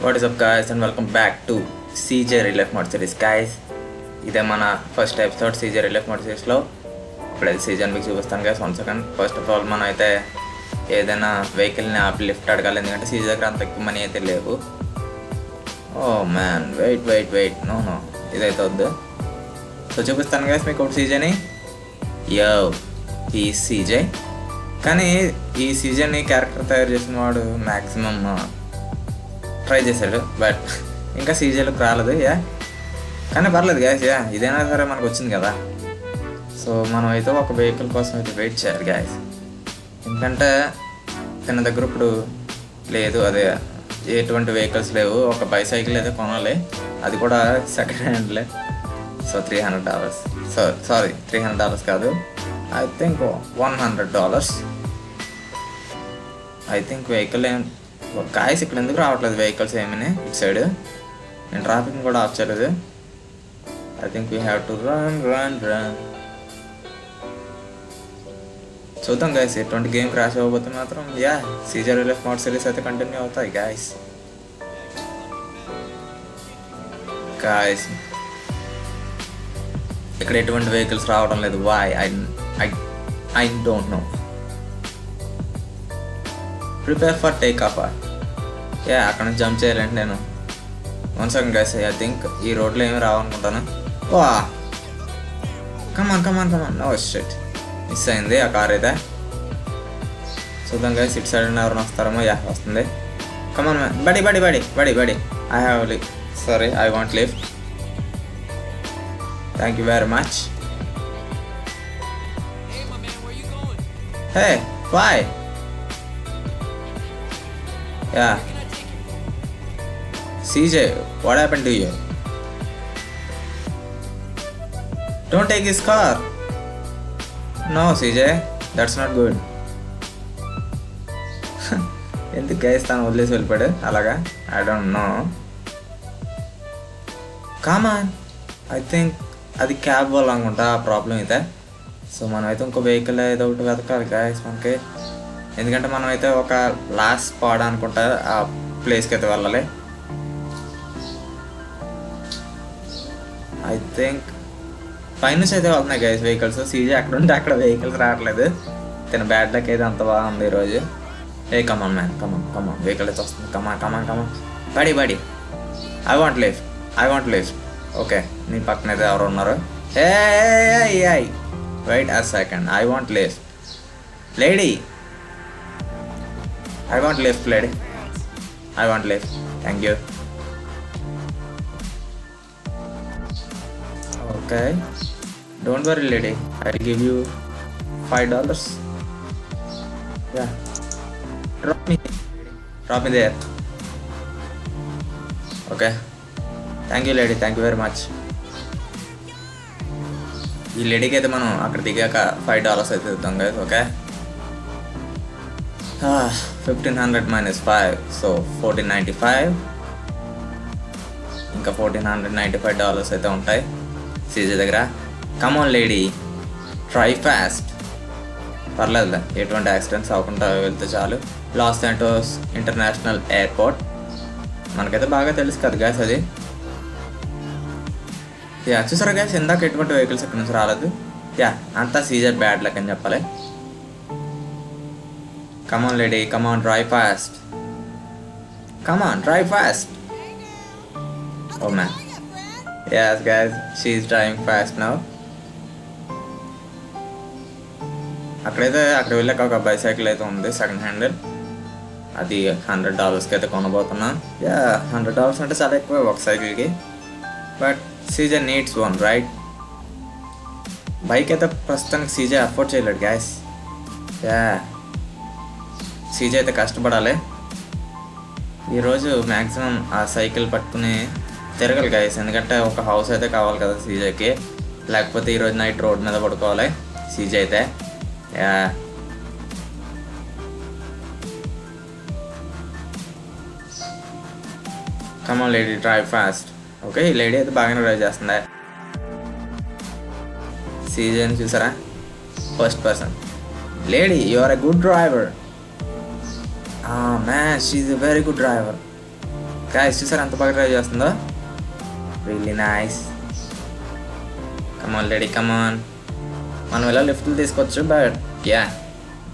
What is up guys and welcome back to CJ real life mode series guys. ఇదే మన first episode CJ real life mod సిరీస్లో. ఇప్పుడైతే season మీకు చూపిస్తాను guys. 1 second. First of all మనం అయితే ఏదైనా వెహికల్ని ఆపి లిఫ్ట్ అడగాలి, ఎందుకంటే సీజే దగ్గర అంత ఎక్కువ మనీ అయితే లేవు. ఓ మ్యాన్, వెయిట్ నో ఇదైతే వద్దు. సో చూపిస్తాను గాయస్ మీకు ఒక సీజేని. యో ఈ సీజే, కానీ ఈ సీజన్ని క్యారెక్టర్ తయారు చేసిన వాడు మ్యాక్సిమం ట్రై చేశాడు, బట్ ఇంకా సీజేలకు రాలేదు. కానీ పర్లేదు గ్యాస్, ఇదైనా సరే మనకు వచ్చింది కదా. సో మనం అయితే ఒక వెహికల్ కోసం అయితే వెయిట్ చేయాలి గ్యాస్, ఎందుకంటే తన దగ్గర ఇప్పుడు లేదు, అదే ఎటువంటి వెహికల్స్ లేవు. ఒక బైసైకిల్ అయితే కొనాలి, అది కూడా సెకండ్ హ్యాండ్లే. సో $300. సారీ $300 కాదు, I think $100. I think vehicle ఏం గాయస్ ఇక్కడ ఎందుకు రావట్లేదు వెహికల్స్ ఏమీ ఇటు సైడ్. నేను ట్రాఫిక్ కూడా ఆఫ్ చేయలేదు. I think we have to run. చూద్దాం గాయస్, ఎటువంటి గేమ్ క్రాష్ అవ్వబోతే మాత్రం CJ real life mode series అయితే కంటిన్యూ అవుతాయి గాయస్. ఇక్కడ ఎటువంటి వెహికల్స్ రావడం లేదు. Why I don't know. Prepare for take off. అక్కడ నుంచి జంప్ చేయాలంటే నేను 1 సెకండ్ గైస్. ఐ థింక్ ఈ రోడ్లో ఏమి రావనుకుంటాను. వా కమాన్ నో షిట్, మిస్ అయింది ఆ కార్ అయితే. చూద్దాం గైస్, ఇటు సైడ్ ఎవరైనా వస్తారేమో. వస్తుంది. కమాన్ మ్యాన్, బడి I have sorry I want lift. Thank you very much. Hey bye. CJ, what happened to you? Don't take his car. No, CJ, that's not good. ఎందుకు guys తను వదిలేసి వెళ్ళిపోయాడు అలాగా? I don't no. Come on, I think అది cab వల్ల అనుకుంటా ఆ problem అయితే. సో మనం అయితే ఇంకో వెహికల్ ఏదో ఒకటి వెతకాలి గైస్ మనకి, ఎందుకంటే మనం అయితే ఒక లాస్ట్ స్పాట్ అనుకుంటా ఆ ప్లేస్కి అయితే వెళ్ళాలి. ఐ థింక్ పైనుంచి అయితే వెళ్తున్నాయి గైస్ వెహికల్స్. సీజే అక్కడ ఉంటే అక్కడ వెహికల్స్ రావట్లేదు. తన బ్యాడ్ లక్ అయితే అంత బాగుంది ఈరోజు. కమాన్ మ్యాన్, కమాన్ వెహికల్ అయితే వస్తుంది. కమాన్ బడి ఐ వాంట్ లిఫ్ట్. ఓకే, నీ పక్కన అయితే ఎవరు ఉన్నారు? Wait a second, I want lift lady. I want lift, lady. I want lift. Thank you. Okay. Don't worry, lady. I'll give you $5. Yeah. Drop me there. Okay. Thank you, lady. Thank you very much. ఈ లేడీకి అయితే మనం అక్కడ దిగాక $5 అయితే ఇద్దాం guys. Okay, 1500 minus 5, so $1495. ఇంకా $1495 అయితే ఉంటాయి సీజే దగ్గర. కమాన్ లేడీ, ట్రై ఫాస్ట్. పర్లేదులే, ఎటువంటి యాక్సిడెంట్స్ అవ్వకుండా వెళ్తే చాలు. లాస్ శాంటోస్ ఇంటర్నేషనల్ ఎయిర్పోర్ట్ మనకైతే బాగా తెలుసు కదా గ్యాస్ అది. చూసారా గ్యాస్, ఇందాక ఎటువంటి వెహికల్స్ ఇక్కడ నుంచి రాలేదు. అంతా సీజే బ్యాడ్ లక్ అని చెప్పాలి. Come on lady, come on, drive fast. Oh man. Yes guys, she's driving fast now. అక్కడ వెళ్ళాక ఒక బైసైకిల్ అయితే ఉంది సెకండ్ హ్యాండ్. అది $100 అయితే కొనబోతున్నా. $100 అంటే చాలా ఎక్కువ ఒక సైకిల్కి, but CJ needs one right. Bike అయితే ప్రస్తుతానికి సీజే అఫోర్డ్ చేయలేడు గ్యాస్. సీజే అయితే కష్టపడాలి ఈరోజు. మ్యాక్సిమం ఆ సైకిల్ పట్టుకుని తిరగలి గైస్, ఎందుకంటే ఒక హౌస్ అయితే కావాలి కదా సీజేకి, లేకపోతే ఈరోజు నైట్ రోడ్ మీద పడుకోవాలి సీజే అయితే. Come on lady, drive fast. Okay, ఈ లేడీ అయితే బాగానే డ్రైవ్ చేస్తుంది. సీజేని చూసారా, first person. Lady, you are a good driver. Man, she's a very good driver. Guys చూసారు ఎంత బాగా డ్రైవ్ చేస్తుందో, really nice. Come on lady come on. మనం ఇలా లిఫ్ట్లు తీసుకోవచ్చు, బట్ యా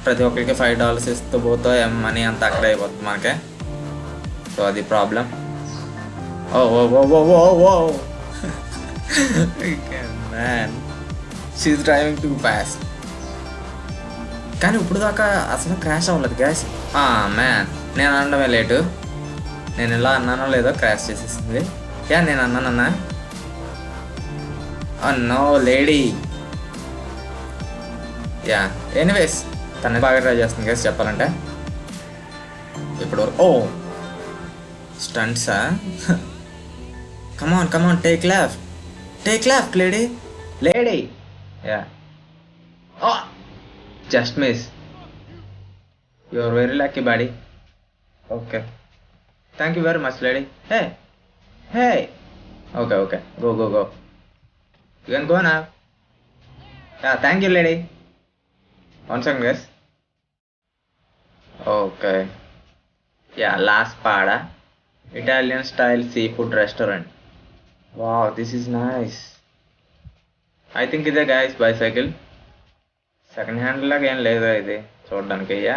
ప్రతి ఒక్కరికి $5 ఇస్తూ పోతో మనీ అంత అక్కడ అయిపోతుంది మనకే. సో అది problem. Oh oh oh oh oh oh man, she is driving too fast. కానీ ఇప్పుడు దాకా అసలు క్రాష్ అవ్వలేదు గ్యాస్. మ్యాన్, నేను అనడమే లేటు. నేను ఇలా అన్నానో లేదో క్రాష్ చేసేసింది. యా నేను అన్నానన్నా. No lady. యా ఎనీవేస్ తను బాగా ట్రై చేస్తుంది గ్యాస్ చెప్పాలంటే. ఇప్పుడు ఓ స్టంట్సా? Come on come on, take left lady. Yeah just miss. You are very lucky buddy. Okay, thank you very much lady. Hey okay go you can go నా. Yeah thank you lady. One second guys. Okay, yeah last పాడా, Italian style sea food restaurant. Wow, this is nice. I think ఇదే guys bicycle. Second hand లాగా ఏం లేదా ఇది చూడడానికి. అయ్యా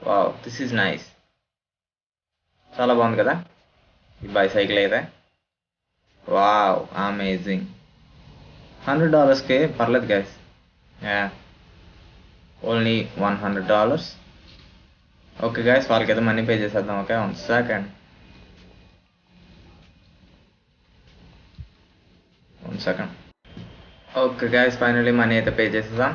wow, this is nice. చాలా బాగుంది కదా ఈ బైసైకిల్ అయితే. Wow amazing. $100కి పర్లేదు guys. Yeah only $100. Okay guys, వాళ్ళకైతే మనీ పే చేసేద్దాం. Okay, 1 second. Okay guys, finally money అయితే పే చేసేసాం.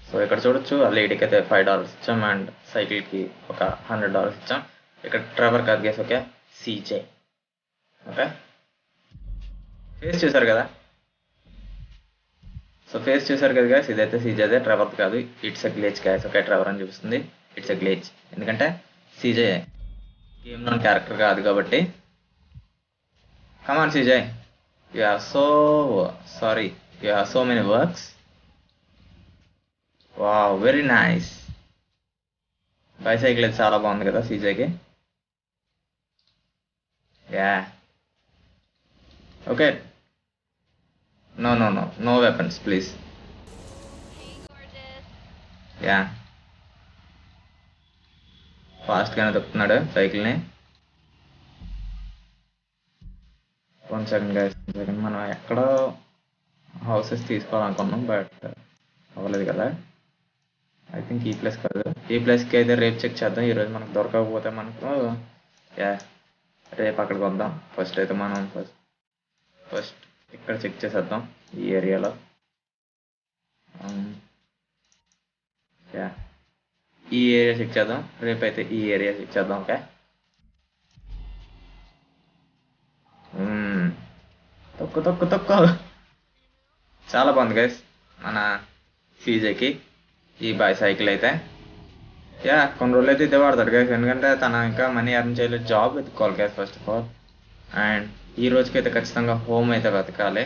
సో ఇక్కడ చూడొచ్చు, ఆ లేడీకి అయితే $5 ఇచ్చాం అండ్ సైకిల్కి ఒక $100 ఇచ్చాం. ఇక్కడ ట్రెవర్ కాదు guys, okay CJ. Okay, face చూసారు కదా. సో ఫేస్ చూసారు కదా గైస్, ఇదైతే సీజే, అదే ట్రెవర్ కాదు. It's a glaze guys. Okay, Trevor అని చూపిస్తుంది, ఇట్స్ ఎ గ్లేజ్. ఎందుకంటే సీజే గేమ్లోని క్యారెక్టర్ కాదు కాబట్టి. Come on CJ, you have so many works. Wow, very nice. Bicycle అయితే చాలా బాగుంది కదా సీజేకి. Yeah okay, no weapons please. Yeah ఫాస్ట్గానే తొక్కుతున్నాడు సైకిల్ని. 1 సెకండ్ గైస్, మనం ఎక్కడో హౌసెస్ తీసుకోవాలనుకున్నాం బట్ అవ్వలేదు కదా. ఐ థింక్ ఈ ప్లేస్ కాదు, ఈ ప్లేస్కి అయితే రేపు చెక్ చేద్దాం. ఈరోజు మనకు దొరకకపోతే మనకు యా రేపు అక్కడికి వద్దాం. ఫస్ట్ అయితే మనం ఫస్ట్ ఇక్కడ చెక్ చేసేద్దాం ఈ ఏరియాలో. యా ఈ ఏరియా చెక్ చేద్దాం, రేపు అయితే ఈ ఏరియా చెక్ చేద్దాం. ఓకే, తొక్కు చాలా బాగుంది గైస్ మన సీజేకి ఈ బైసైకిల్ అయితే. యా కొన్ని రోజులు అయితే ఇదే వాడతాడు గైస్, ఎందుకంటే తన ఇంకా మనీ ఎర్న్ చేయలేదు, జాబ్ వెతుక్కోవాలి guys first of all. And ఈ రోజుకైతే ఖచ్చితంగా హోమ్ అయితే వెతకాలి.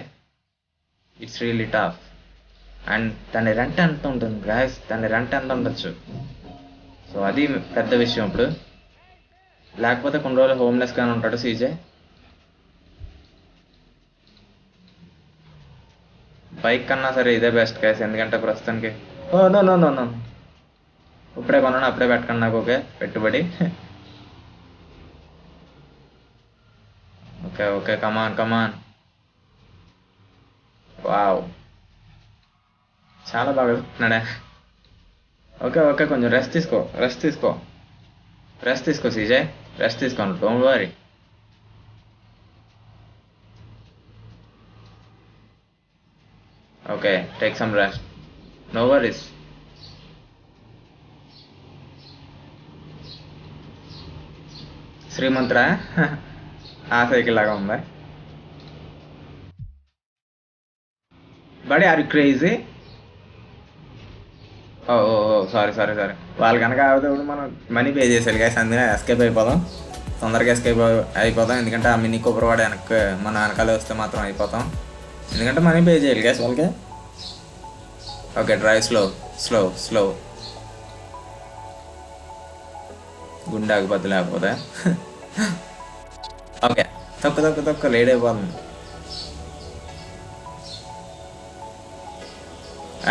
It's really tough. అండ్ దాని రెంట్ ఎంత ఉంటుంది గైస్, దాని రెంట్ ఎంత ఉండొచ్చు. సో అది పెద్ద విషయం ఇప్పుడు. లేకపోతే కొన్ని రోజులు హోమ్లెస్గానే ఉంటాడు సీజే. బైక్ కన్నా సరే ఇదే బెస్ట్ గైస్, ఎందుకంటే ప్రస్తుతానికి నో ఇప్పుడే కొన్నాను అప్పుడే పెట్టకండి నాకు. ఓకే, పెట్టుబడి. Okay come on. వావ్, చాలా బాగా చెప్తున్నాడే. ఓకే కొంచెం రెస్ట్ తీసుకో సీజే, రెస్ట్ తీసుకోండి, don't worry. Okay, take some rest. No worries. శ్రీమంతుడా ఆ సైకిల్ లాగా ఉందా buddy? Are you crazy? Oh sorry వాళ్ళు కనుక ఆవిడ మనం మనీ పే చేసేయాలి గైస్, అందుకనే ఎస్కేప్ అయిపోదాం, తొందరగా ఎస్కేప్ అయిపోదాం. ఎందుకంటే ఆ మినీ కూపర్ వాడు మన వెనకాలే వస్తే మాత్రం అయిపోతాం, ఎందుకంటే మనీ పే చేయాలి గ్యాస్ వాళ్ళకి. Okay, drive slow. గుండె ఆగిపోద్ది లేకపోతే. ఓకే, తొక్క లేట్ అయిపోతుంది.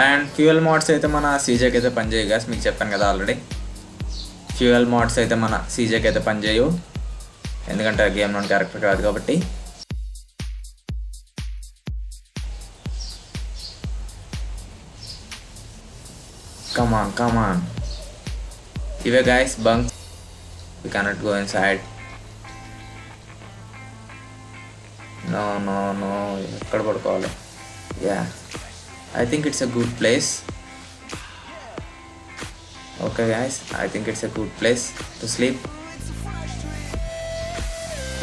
అండ్ ఫ్యూయల్ మోడ్స్ అయితే మన సీజేకి అయితే పనిచేయవు గ్యాస్, మీకు చెప్పాను కదా ఆల్రెడీ. ఫ్యూయల్ మోడ్స్ అయితే మన సీజేకి అయితే పనిచేయవు, ఎందుకంటే గేమ్లోని క్యారెక్టర్ కాదు కాబట్టి. కమాన్ ఇవే guys bunks, we cannot go inside. No, ఎక్కడ పడుకోవాలి? Yeah, I think it's a good place. Okay guys, I think it's a good place to sleep.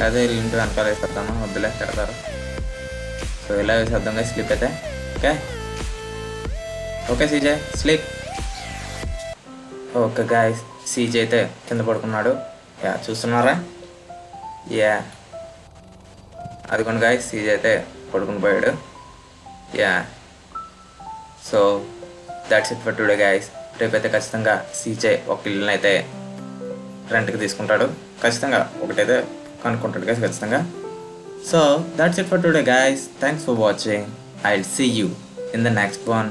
అదే ఇంటి వెనకాల వేసేద్దాము, వద్దులే పెడతారు. సో ఇలా వేసేద్దాం గాయస్ స్లీప్ అయితే. Okay CJ sleep. Okay guys, CJ అయితే కింద పడుకున్నాడు. యా చూస్తున్నారా? యా అదిగోండి గాయస్, సీజే అయితే పడుకుని పోయాడు. Yeah so that's it for today guys. రేపైతే ఖచ్చితంగా సీజే ఒక ఇల్లుని అయితే రెంట్కి తీసుకుంటాడు, ఖచ్చితంగా ఒకటైతే కనుక్కుంటాడు గాయస్ ఖచ్చితంగా. So that's it for today guys. Thanks for watching. I will see you in the next one.